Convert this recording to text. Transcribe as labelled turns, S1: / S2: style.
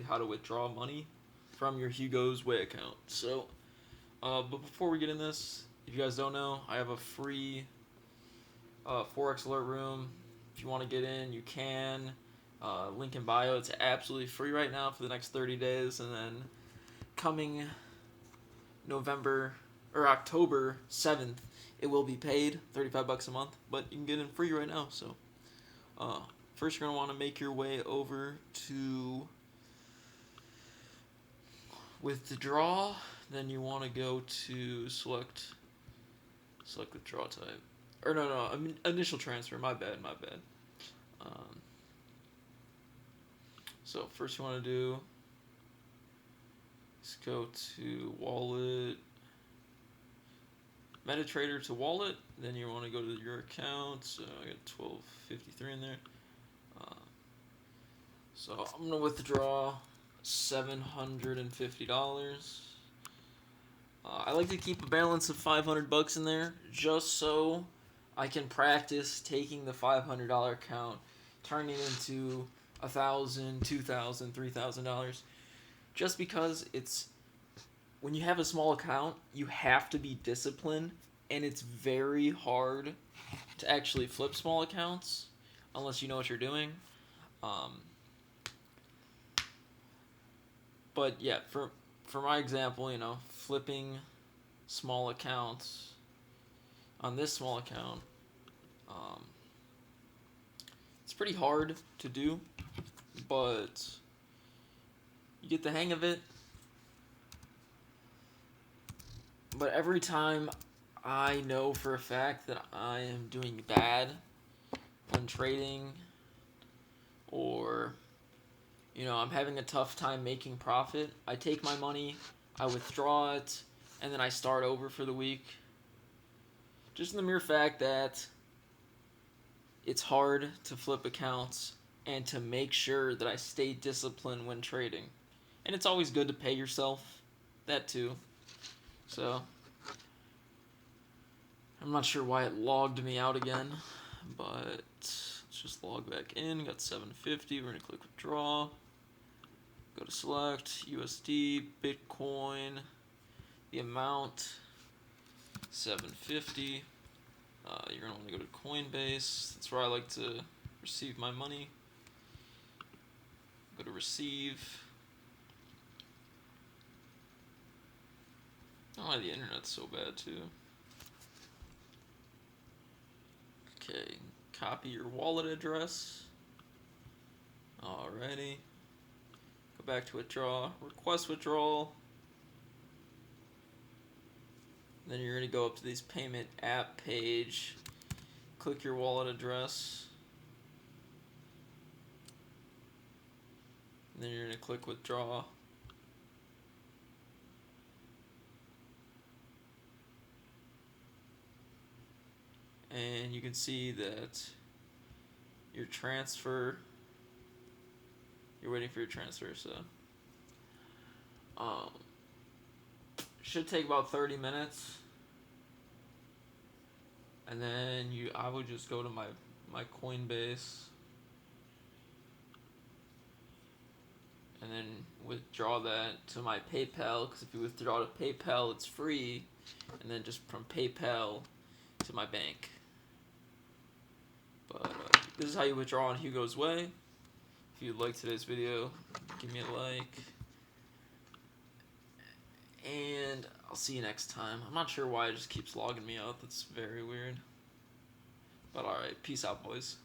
S1: how to withdraw money from your Hugosway account. So, but before we get in this, if you guys don't know, I have a free Forex alert room. If you want to get in, you can. Link in bio. It's absolutely free right now for the next 30 days, and then coming November or October 7th, it will be paid $35 a month, but you can get in free right now. So, first you're gonna want to make your way over to withdraw. Then you want to go to select withdraw type, or no, initial transfer. My bad. Um, so first you want to do is go to wallet, MetaTrader to wallet. Then you want to go to your account. So I got 1253 in there. So I'm gonna withdraw $750. I like to keep a balance of $500 in there, just so I can practice taking the $500 account, turning it into $1,000, $2,000, $3,000. Just because when you have a small account, you have to be disciplined, and it's very hard to actually flip small accounts unless you know what you're doing. But yeah, for my example, flipping small accounts on this small account, um, it's pretty hard to do, but you get the hang of it. But every time I know for a fact that I am doing bad when trading, or I'm having a tough time making profit, I take my money, I withdraw it, and then I start over for the week. Just in the mere fact that it's hard to flip accounts and to make sure that I stay disciplined when trading. And it's always good to pay yourself that too. So, I'm not sure why it logged me out again, but let's just log back in. Got 750. We're going to click withdraw. Go to select USD, Bitcoin, the amount 750. You're going to want to go to Coinbase. That's where I like to receive my money. Go to receive. Oh, the internet's so bad too. Okay, copy your wallet address. Alrighty. Go back to withdraw. Request withdrawal. Then you're going to go up to this payment app page. Click your wallet address. And then you're going to click withdraw. And you can see that your transfer, you're waiting for your transfer, so should take about 30 minutes. And then I would just go to my Coinbase and then withdraw that to my PayPal, because if you withdraw to PayPal, it's free, and then just from PayPal to my bank. But this is how you withdraw on Hugosway. If you liked today's video, give me a like. And I'll see you next time. I'm not sure why it just keeps logging me out. That's very weird. But alright, peace out, boys.